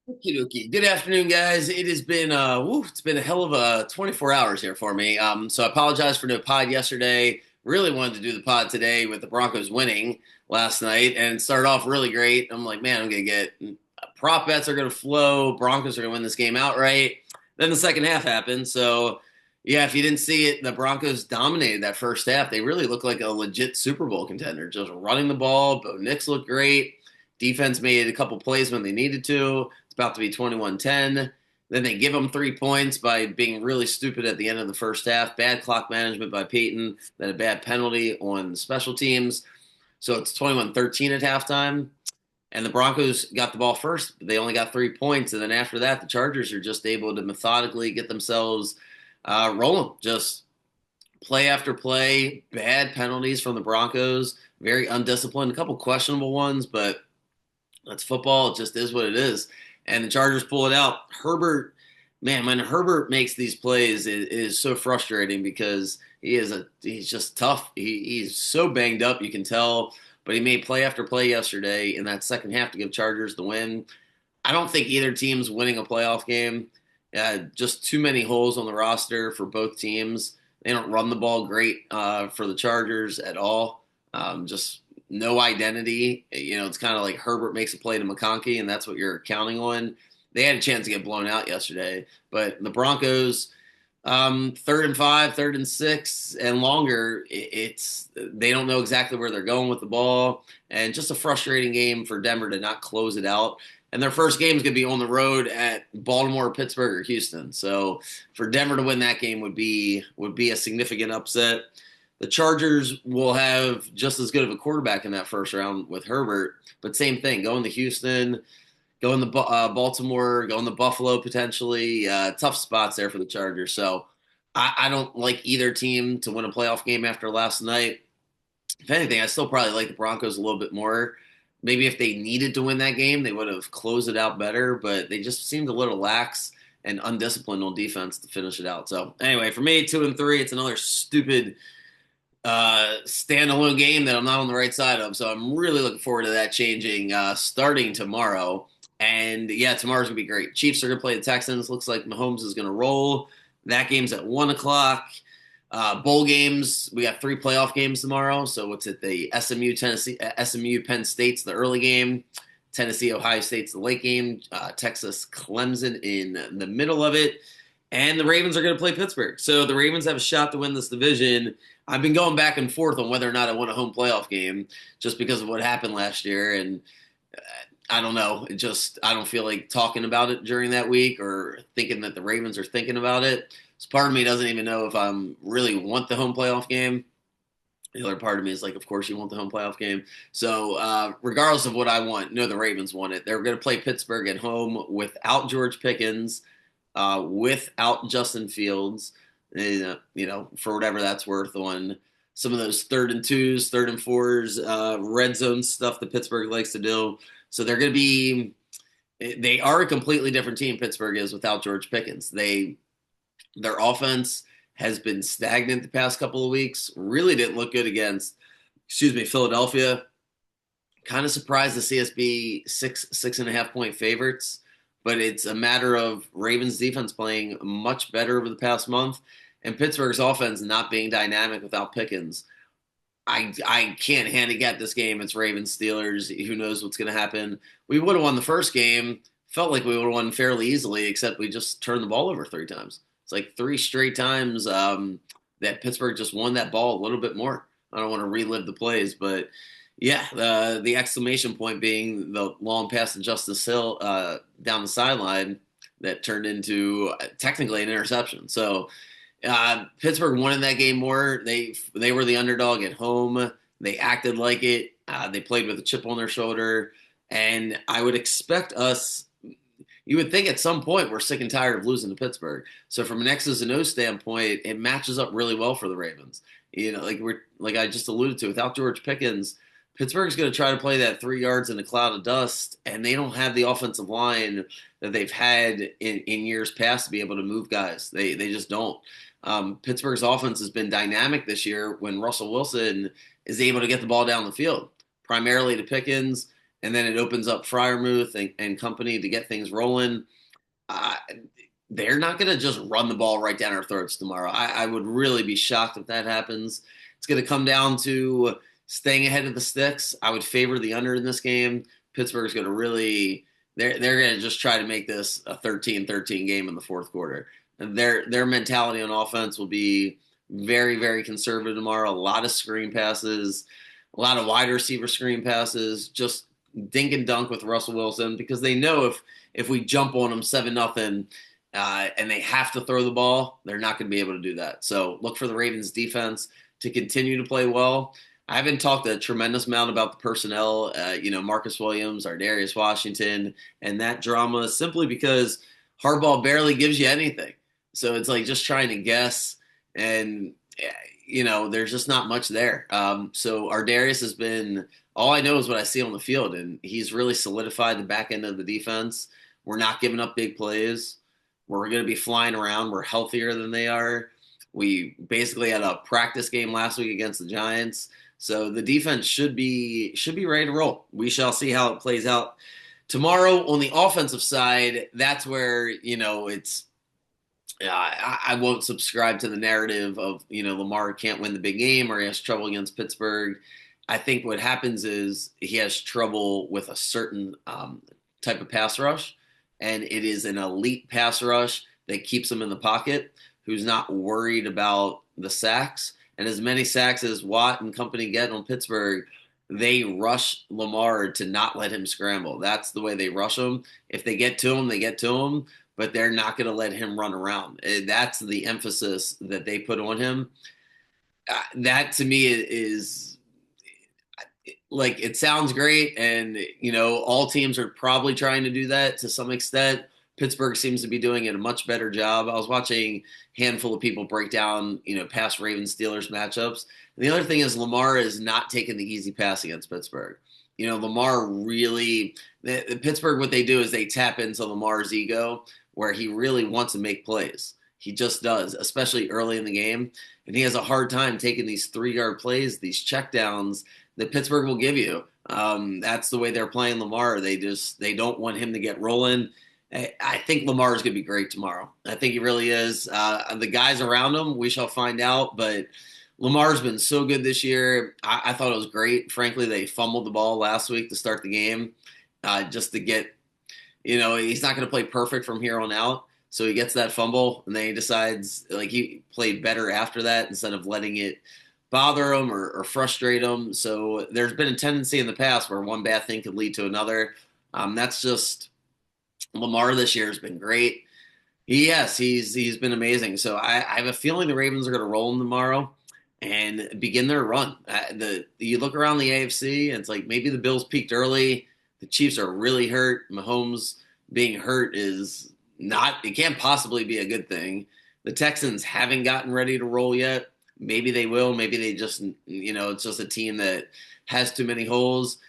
Okie dokie. Good afternoon, guys. It has been it's been a hell of a 24 hours here for me. So I apologize for no pod yesterday. Really wanted to do the pod today with the Broncos winning last night and it started off really great. I'm like, man, I'm gonna get prop bets are gonna flow. Broncos are gonna win this game outright. Then the second half happened. So yeah, if you didn't see it, the Broncos dominated that first half. They really looked like a legit Super Bowl contender, just running the ball. Bo Nix looked great. Defense made a couple plays when they needed to. It's about to be 21-10. Then they give them 3 points by being really stupid at the end of the first half. Bad clock management by Peyton, then a bad penalty on special teams. So it's 21-13 at halftime. And the Broncos got the ball first. But they only got 3 points. And then after that, the Chargers are just able to methodically get themselves rolling. Just play after play, bad penalties from the Broncos, very undisciplined, a couple questionable ones, but that's football. It just is what it is. And the Chargers pull it out. Herbert, man, when Herbert makes these plays, it is so frustrating because he's just tough. He's so banged up, you can tell. But he made play after play yesterday in that second half to give Chargers the win. I don't think either team's winning a playoff game. Just too many holes on the roster for both teams. They don't run the ball great for the Chargers at all. Just no identity. It's kind of like Herbert makes a play to McConkey, and that's what you're counting on. They had a chance to get blown out yesterday, but the Broncos, 3rd and 5, 3rd and 6, and longer. It's they don't know exactly where they're going with the ball, and just a frustrating game for Denver to not close it out. And their first game is going to be on the road at Baltimore, Pittsburgh, or Houston. So for Denver to win that game would be a significant upset. The Chargers will have just as good of a quarterback in that first round with Herbert, but same thing. Going to Houston, going to Baltimore, going to Buffalo potentially. Tough spots there for the Chargers. So I don't like either team to win a playoff game after last night. If anything, I still probably like the Broncos a little bit more. Maybe if they needed to win that game, they would have closed it out better, but they just seemed a little lax and undisciplined on defense to finish it out. So anyway, for me, 2-3, it's another stupid standalone game that I'm not on the right side of. So I'm really looking forward to that changing starting tomorrow. And yeah, tomorrow's gonna be great. Chiefs are gonna play the Texans. Looks like Mahomes is gonna roll. That game's at 1 o'clock. Bowl games. We got 3 playoff games tomorrow. So what's it? The SMU Penn State's the early game. Tennessee Ohio State's the late game. Texas Clemson in the middle of it. And the Ravens are going to play Pittsburgh. So the Ravens have a shot to win this division. I've been going back and forth on whether or not I want a home playoff game just because of what happened last year. And I don't know. I don't feel like talking about it during that week or thinking that the Ravens are thinking about it. So part of me doesn't even know if I really want the home playoff game. The other part of me is like, of course you want the home playoff game. So regardless of what I want, no, the Ravens want it. They're going to play Pittsburgh at home without George Pickens, without Justin Fields, for whatever that's worth on some of those 3rd and 2s, 3rd and 4s, red zone stuff that Pittsburgh likes to do. So they are a completely different team, Pittsburgh is, without George Pickens. Their offense has been stagnant the past couple of weeks. Really didn't look good against, Philadelphia. Kind of surprised to see us be 6.5 point favorites, but it's a matter of Ravens defense playing much better over the past month and Pittsburgh's offense not being dynamic without Pickens. I can't handicap this game. It's Ravens Steelers. Who knows what's going to happen? We would have won the first game. Felt like we would have won fairly easily, except we just turned the ball over 3 times. It's like 3 straight times that Pittsburgh just won that ball a little bit more. I don't want to relive the plays, but yeah, the exclamation point being the long pass to Justice Hill down the sideline that turned into technically an interception. So Pittsburgh won in that game more. They were the underdog at home. They acted like it. They played with a chip on their shoulder, and I would expect us. You would think at some point we're sick and tired of losing to Pittsburgh. So from an X's and O's standpoint, it matches up really well for the Ravens. Like I just alluded to, without George Pickens, Pittsburgh's going to try to play that 3 yards in a cloud of dust, and they don't have the offensive line that they've had in years past to be able to move guys. They just don't. Pittsburgh's offense has been dynamic this year when Russell Wilson is able to get the ball down the field, primarily to Pickens and then it opens up Fryermuth and company to get things rolling. Uh, they're not going to just run the ball right down our throats tomorrow. I would really be shocked if that happens. It's going to come down to staying ahead of the sticks. I would favor the under in this game. Pittsburgh's going to really they're going to just try to make this a 13-13 game in the fourth quarter. Their mentality on offense will be very, very conservative tomorrow. A lot of screen passes, a lot of wide receiver screen passes, just dink and dunk with Russell Wilson, because they know if we jump on them 7-0 and they have to throw the ball, they're not going to be able to do that. So look for the Ravens defense to continue to play well. I haven't talked a tremendous amount about the personnel, Marcus Williams, Darius Washington, and that drama, simply because Harbaugh barely gives you anything. So it's like just trying to guess, and there's just not much there. So Darius has been, all I know is what I see on the field, and he's really solidified the back end of the defense. We're not giving up big plays. We're going to be flying around. We're healthier than they are. We basically had a practice game last week against the Giants. So the defense should be ready to roll. We shall see how it plays out tomorrow. On the offensive side, that's where, it's I won't subscribe to the narrative of, Lamar can't win the big game or he has trouble against Pittsburgh. I think what happens is he has trouble with a certain type of pass rush, and it is an elite pass rush that keeps him in the pocket, who's not worried about the sacks. And as many sacks as Watt and company get on Pittsburgh, they rush Lamar to not let him scramble. That's the way they rush him. If they get to him, they get to him, but they're not going to let him run around. That's the emphasis that they put on him. That to me is like, it sounds great, and all teams are probably trying to do that to some extent. Pittsburgh seems to be doing it a much better job. I was watching a handful of people break down past Ravens Steelers matchups. And the other thing is Lamar is not taking the easy pass against Pittsburgh. Lamar really, the Pittsburgh, what they do is they tap into Lamar's ego, where he really wants to make plays. He just does, especially early in the game. And he has a hard time taking these 3-yard plays, these checkdowns that Pittsburgh will give you. That's the way they're playing Lamar. They don't want him to get rolling. I think Lamar is going to be great tomorrow. I think he really is. The guys around him, we shall find out. But Lamar's been so good this year. I thought it was great. Frankly, they fumbled the ball last week to start the game, just to get, he's not going to play perfect from here on out. So he gets that fumble, and then he decides, like, he played better after that instead of letting it bother him or frustrate him. So there's been a tendency in the past where one bad thing could lead to another. That's just Lamar this year has been great. Yes, he's been amazing. So I have a feeling the Ravens are going to roll him tomorrow and begin their run. You look around the AFC, and it's like maybe the Bills peaked early. The Chiefs are really hurt. Mahomes being hurt is not, it can't possibly be a good thing. The Texans haven't gotten ready to roll yet. Maybe they will. Maybe they just, it's just a team that has too many holes.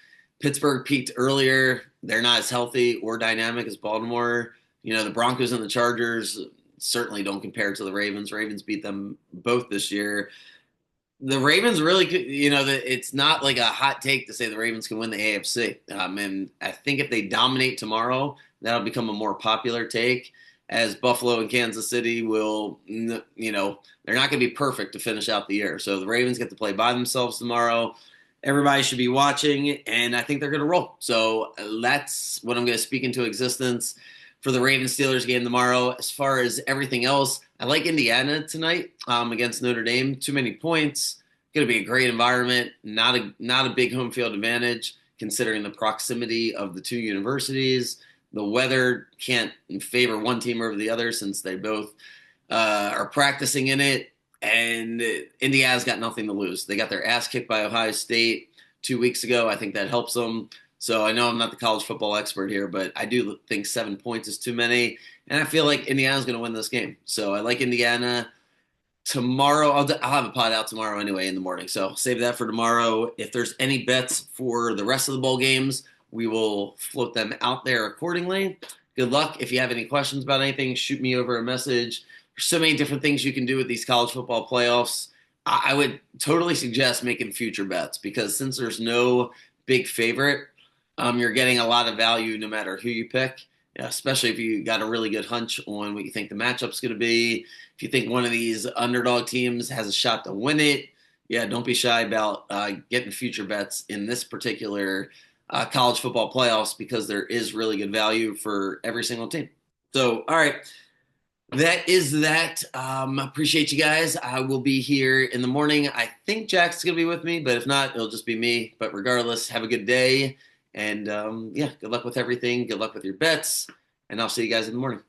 Pittsburgh peaked earlier. They're not as healthy or dynamic as Baltimore. The Broncos and the Chargers certainly don't compare to the Ravens. Ravens beat them both this year. The Ravens really could, it's not like a hot take to say the Ravens can win the AFC. And I think if they dominate tomorrow, that'll become a more popular take, as Buffalo and Kansas City will, they're not going to be perfect to finish out the year. So the Ravens get to play by themselves tomorrow. Everybody should be watching, and I think they're going to roll. So that's what I'm going to speak into existence for the Ravens-Steelers game tomorrow. As far as everything else, I like Indiana tonight against Notre Dame. Too many points. Going to be a great environment. Not a big home field advantage considering the proximity of the two universities. The weather can't favor one team over the other since they both are practicing in it. And Indiana's got nothing to lose. They got their ass kicked by Ohio State 2 weeks ago. I think that helps them. So I know I'm not the college football expert here, but I do think 7 points is too many. And I feel like Indiana's going to win this game. So I like Indiana. Tomorrow, I'll have a pod out tomorrow anyway in the morning. So save that for tomorrow. If there's any bets for the rest of the bowl games, we will float them out there accordingly. Good luck. If you have any questions about anything, shoot me over a message. There's so many different things you can do with these college football playoffs. I would totally suggest making future bets, because since there's no big favorite, You're getting a lot of value no matter who you pick, especially if you got a really good hunch on what you think the matchup's going to be. If you think one of these underdog teams has a shot to win it, yeah, don't be shy about getting future bets in this particular college football playoffs because there is really good value for every single team. So, all right. That is that. Appreciate you guys. I will be here in the morning. I think Jack's going to be with me, but if not, it'll just be me. But regardless, have a good day. And yeah, good luck with everything. Good luck with your bets. And I'll see you guys in the morning.